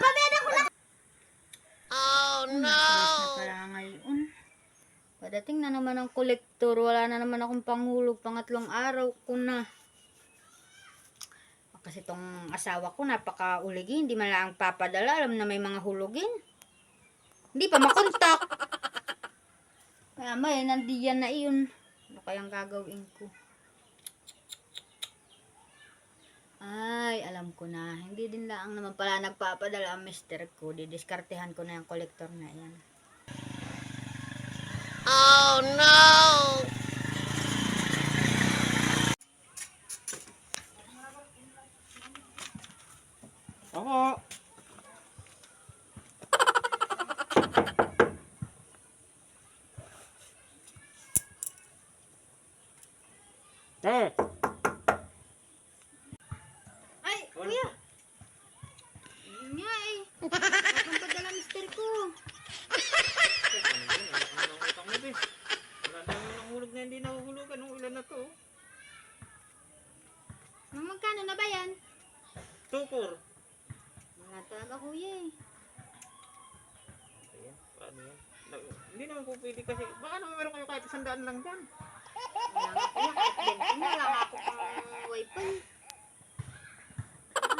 Babayaran ko na. Oh no! Na pala ngayon. Padating na naman ang kolektor. Wala na naman akong panghulog. Pangatlong araw ko na. Kasi tong asawa ko napaka-uligi. Hindi man lang papadala. Alam na may mga hulugin. Hindi pa makontak. Kaya may nandiyan na iyon. Ano kayang gagawin ko? Ay, alam ko na. Hindi din lang naman pala nagpapadala ang mister ko. Didiskartehan ko na yung kolektor na yan. Oh no! Ako. Ay, kuya! Yun nga eh. Bakang padala mister ko. Wala na yung hulog na hindi nahuhulugan. Anong ilan na to? Nang magkano na ba yan? Tukor. Wala talaga kuya eh. Ayan, paano yan? Hindi naman po pwede kasi, baka naman meron kayo kahit 100 lang dyan. Wala nga kuya, kahit 20 na lang ako pang wifi.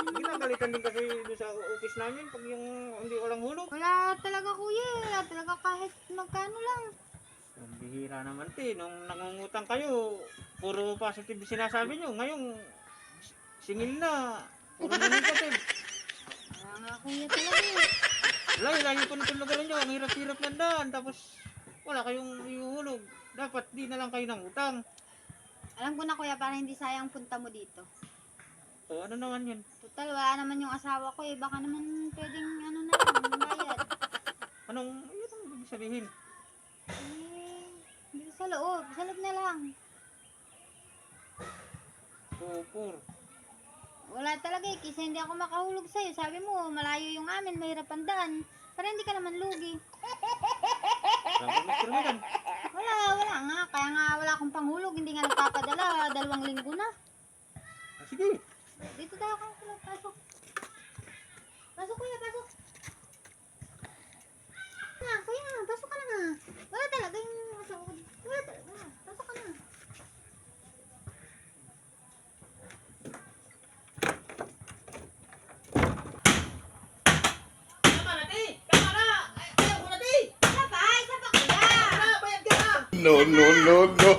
Ginagalitan din kasi doon sa office namin pag yung hindi walang hulog. Wala talaga kuya, wala talaga kahit magkano lang. Ang bihira naman nung nangungutang kayo, puro positive sinasabi nyo. Ngayon, singil na, puro na negative. Wala nga kuya talaga eh. Lagi po natulugan nyo, ang hirap-hirap na daan, tapos wala kayong iuhulog. Dapat di na lang kayo nang utang. Alam ko na kuya, para hindi sayang punta mo dito. O ano naman yun? Total, wala naman yung asawa ko eh. Baka naman pwedeng ano na lang, bayad. Yun ang ibig sabihin? Eh, dito sa loob na lang. Tukor. Wala talaga eh, kasi hindi ako makahulog sa'yo. Sabi mo, malayo yung amin, mahirap ang daan. Para hindi ka naman lugi. Dapat Mr. Megan. Wala nga. Kaya nga wala akong panghulog. Hindi nga nagpapadala. 2 linggo na. Sige. Dito tayo ka. Pasok. Pasok kuya, pasok. Kuya, pasok ka na nga. Wala talaga yung asawa ko. Wala talaga. Pasok ka na. No, no, no, no.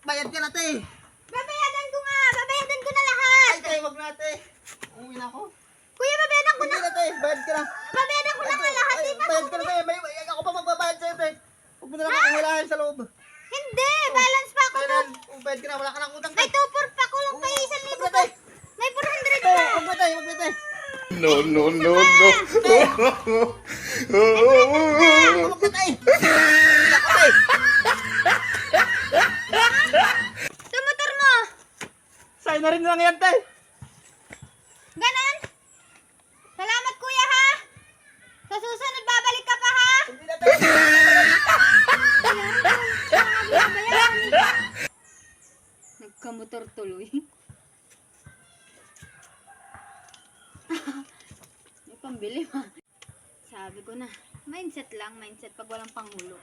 Bayad ka na, te. Babayadan ko nga! Babayadan ko na lahat! Ay, tayo, wag na, te. Umuwi na ako. Kuya, babayadan ko na! Hindi na, te. Bayad ka na. Babayadan ko na nga lahat! Ay, bayad ka na, te. Ako pa magbabayad sa'yo, te. Huwag mo na lang akong walahin sa loob. Hindi! Balance pa ako Tayo doon! na. Bayad ka na. Wala ka nang utang, te. May 2-4 pa ko lang pa 1,000 Huwag libo na, pa! te. May 400 Te, pa! huwag na, te. Huwag na, te. No, no, no, no. Huwag na, te. Ako, te. Sa motor mo! Sa'yo na rin lang yan, te. Ganon! Salamat kuya ha! Sa susunod babalik ka pa ha! Hindi na, te. Nagkamotor tuloy. May pambili ma. Sabi ko na, mindset lang, mindset pag walang panghulog.